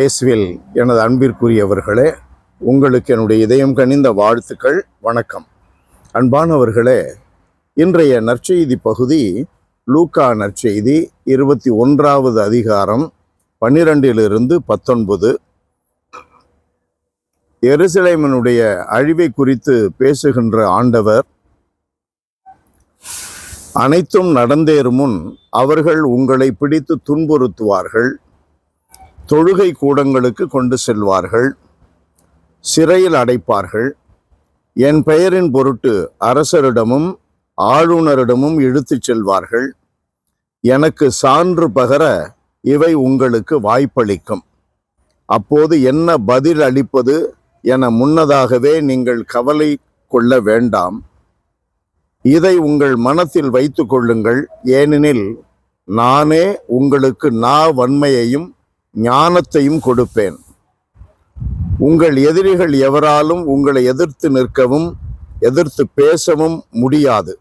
இயேசுவில் எனது அன்பிற்குரியவர்களே, உங்களுக்கு என்னுடைய இதயம் கனிந்த வாழ்த்துக்கள். வணக்கம். அன்பானவர்களே, இன்றைய நற்செய்தி பகுதி லூக்கா நற்செய்தி 21வது அதிகாரம் 12-19. எருசலேமினுடைய அழிவை குறித்து பேசுகின்ற ஆண்டவர், அனைத்தும் நடந்தேறும் முன் அவர்கள் உங்களை பிடித்து துன்புறுத்துவார்கள், தொழுகை கூடங்களுக்கு கொண்டு செல்வார்கள், சிறையில் அடைப்பார்கள், என் பெயரின் பொருட்டு அரசரிடமும் ஆளுநரிடமும் இழுத்துச் செல்வார்கள். எனக்கு சான்று பகர இவை உங்களுக்கு வாய்ப்பளிக்கும். அப்போது என்ன பதில் அளிப்பது என முன்னதாகவே நீங்கள் கவலை கொள்ள வேண்டாம். இதை உங்கள் மனத்தில் வைத்து கொள்ளுங்கள். ஏனெனில் நானே உங்களுக்கு வன்மையையும் ஞானத்தையும் கொடுப்பேன். உங்கள் எதிரிகள் எவராலும் உங்களை எதிர்த்து நிற்கவும் எதிர்த்து பேசவும் முடியாது.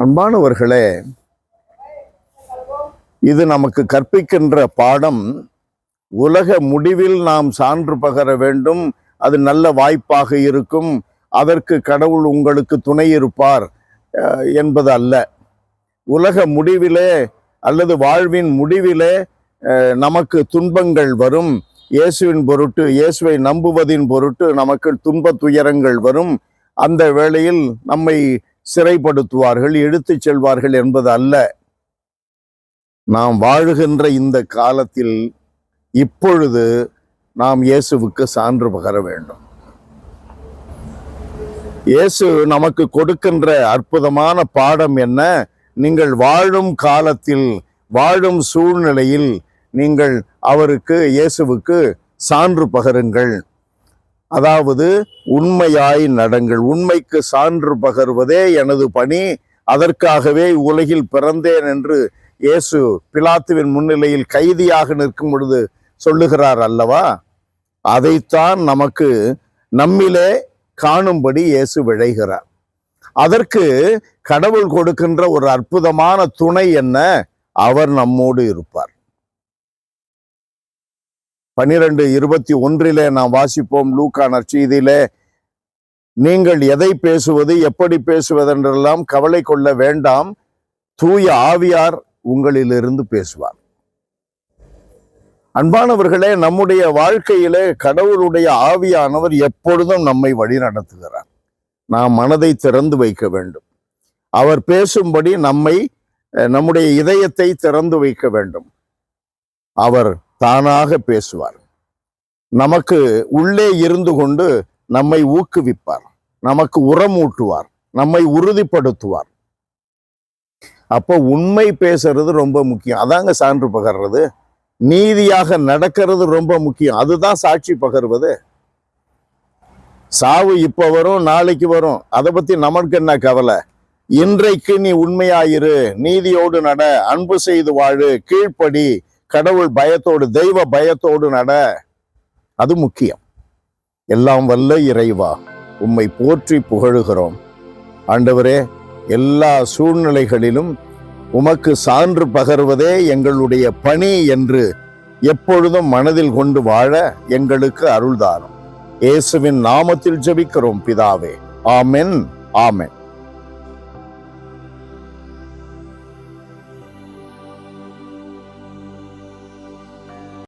அன்பானவர்களே, இது நமக்கு கற்பிக்கின்ற பாடம். உலக முடிவில் நாம் சான்று பகர வேண்டும், அது நல்ல வாய்ப்பாக இருக்கும், அதற்கு கடவுள் உங்களுக்கு துணை இருப்பார் என்பது அல்ல. உலக முடிவிலே அல்லது வாழ்வின் முடிவிலே நமக்கு துன்பங்கள் வரும். இயேசுவின் பொருட்டு, இயேசுவை நம்புவதின் பொருட்டு நமக்கு துன்ப துயரங்கள் வரும். அந்த வேளையில் நம்மை சிறைப்படுத்துவார்கள், இழுத்துச் செல்வார்கள் என்பது அல்ல. நாம் வாழுகின்ற இந்த காலத்தில் இப்பொழுது நாம் இயேசுவுக்கு சான்று பகர வேண்டும். இயேசு நமக்கு கொடுக்கின்ற அற்புதமான பாடம் என்ன? நீங்கள் வாழும் காலத்தில், வாழும் சூழ்நிலையில் நீங்கள் அவருக்கு, இயேசுவுக்கு சான்று பகருங்கள். அதாவது உண்மையாய் நடங்கள். உண்மைக்கு சான்று பகர்வதே எனது பணி, அதற்காகவே உலகில் பிறந்தேன் என்று இயேசு பிலாத்துவின் முன்னிலையில் கைதியாக நிற்கும் பொழுது சொல்லுகிறார் அல்லவா? அதைத்தான் நமக்கு நம்மிலே காணும்படி இயேசு விழைகிறார். அதற்கு கடவுள் கொடுக்கின்ற ஒரு அற்புதமான துணை என்ன? அவர் நம்மோடு இருப்பார். 12:21 நாம் வாசிப்போம். லூக்கா நற்செய்தியிலே, நீங்கள் எதை பேசுவது, எப்படி பேசுவதென்றெல்லாம் கவலை கொள்ள வேண்டாம், தூய ஆவியார் உங்களிலிருந்து பேசுவார். அன்பானவர்களே, நம்முடைய வாழ்க்கையிலே கடவுளுடைய ஆவியானவர் எப்பொழுதும் நம்மை வழி நடத்துகிறார். நாம் மனதை திறந்து வைக்க வேண்டும். அவர் பேசும்படி நம்முடைய இதயத்தை திறந்து வைக்க வேண்டும். அவர் தானாக பேசுவார். நமக்கு உள்ளே இருந்து கொண்டு நம்மை ஊக்குவிப்பார், நமக்கு உரமூட்டுவார், நம்மை உறுதிப்படுத்துவார். அப்போ உண்மை பேசுறது ரொம்ப முக்கியம். அதாங்க சான்று பகர்றது. நீதியாக நடக்கிறது ரொம்ப முக்கியம். அதுதான் சாட்சி பகர்வது. சாவு இப்ப வரும், நாளைக்கு வரும், அதை பத்தி நமக்கு என்ன கவலை? இன்றைக்கு நீ உண்மையாயிரு, நீதியோடு நட, அன்பு செய்து வாழு, கீழ்ப்படி, கடவுள் பயத்தோடு, தெய்வ பயத்தோடு நட. அது முக்கியம். எல்லாம் வல்ல இறைவா, உம்மை போற்றி புகழுகிறோம். ஆண்டவரே, எல்லா சூழ்நிலைகளிலும் உமக்கு சான்று பகர்வதே எங்களுடைய பணி என்று எப்பொழுதும் மனதில் கொண்டு வாழ எங்களுக்கு அருள்தாரும். இயேசுவின் நாமத்தில் ஜெபிக்கிறோம் பிதாவே. ஆமென், ஆமென்.